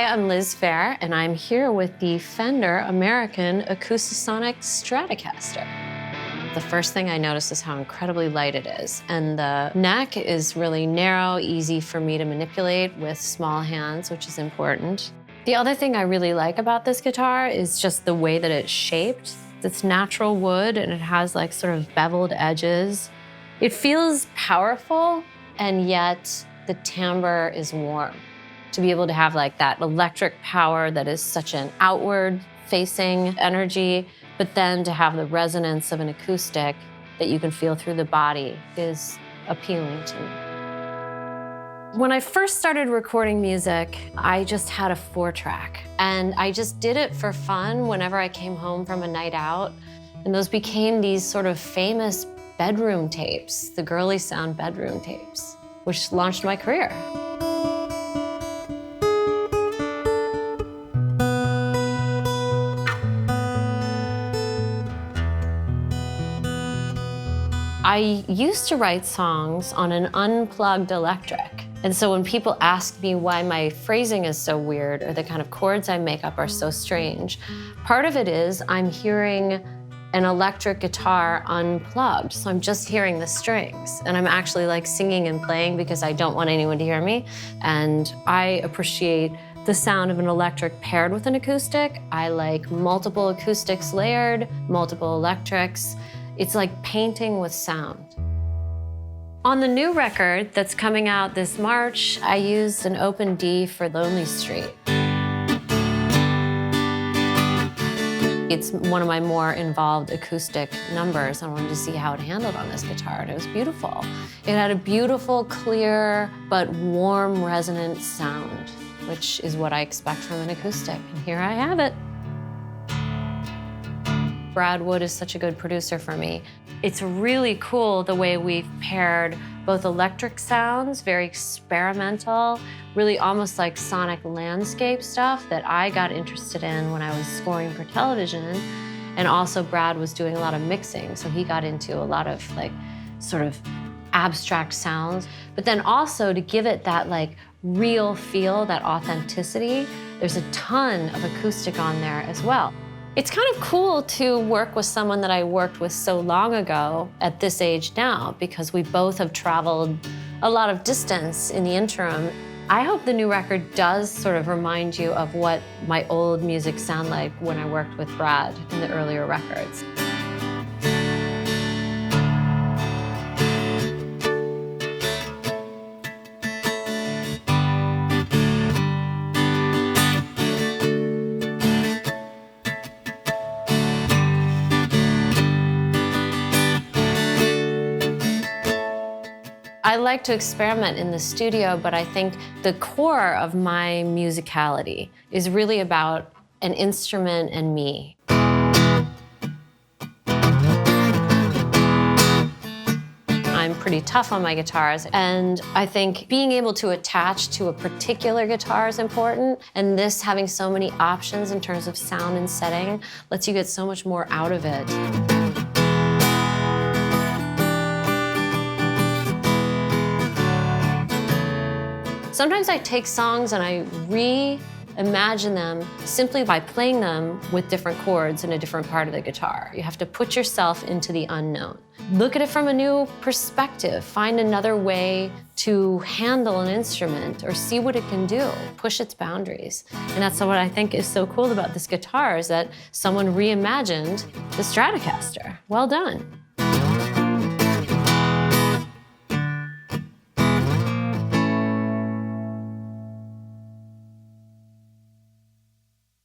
Hi, I'm Liz Phair, and I'm here with the Fender Acoustasonic Stratocaster. The first thing I noticed is how incredibly light it is, and the neck is really narrow, easy for me to manipulate with small hands, which is important. The other thing I really like about this guitar is just the way that it's shaped. It's natural wood, and it has like sort of beveled edges. It feels powerful, and yet the timbre is warm. To be able to have like that electric power that is such an outward-facing energy, but then to have the resonance of an acoustic that you can feel through the body is appealing to me. When I first started recording music, I just had a 4-track, and I just did it for fun whenever I came home from a night out, and those became these sort of famous bedroom tapes, the girly sound bedroom tapes, which launched my career. I used to write songs on an unplugged electric. And so when people ask me why my phrasing is so weird or the kind of chords I make up are so strange, part of it is I'm hearing an electric guitar unplugged. So I'm just hearing the strings, and I'm actually like singing and playing because I don't want anyone to hear me. And I appreciate the sound of an electric paired with an acoustic. I like multiple acoustics layered, multiple electrics. It's like painting with sound. On the new record that's coming out this March, I used an open D for Lonely Street. It's one of my more involved acoustic numbers. I wanted to see how it handled on this guitar, and it was beautiful. It had a beautiful, clear, but warm, resonant sound, which is what I expect from an acoustic, and here I have it. Brad Wood is such a good producer for me. It's really cool the way we've paired both electric sounds, very experimental, really almost like sonic landscape stuff that I got interested in when I was scoring for television. And also Brad was doing a lot of mixing, so he got into a lot of like sort of abstract sounds. But then also to give it that like real feel, that authenticity, there's a ton of acoustic on there as well. It's kind of cool to work with someone that I worked with so long ago at this age now, because we both have traveled a lot of distance in the interim. I hope the new record does sort of remind you of what my old music sounded like when I worked with Brad in the earlier records. I like to experiment in the studio, but I think the core of my musicality is really about an instrument and me. I'm pretty tough on my guitars, and I think being able to attach to a particular guitar is important, and this having so many options in terms of sound and setting lets you get so much more out of it. Sometimes I take songs and I reimagine them simply by playing them with different chords in a different part of the guitar. You have to put yourself into the unknown. Look at it from a new perspective. Find another way to handle an instrument or see what it can do, push its boundaries. And that's what I think is so cool about this guitar, is that someone reimagined the Stratocaster. Well done.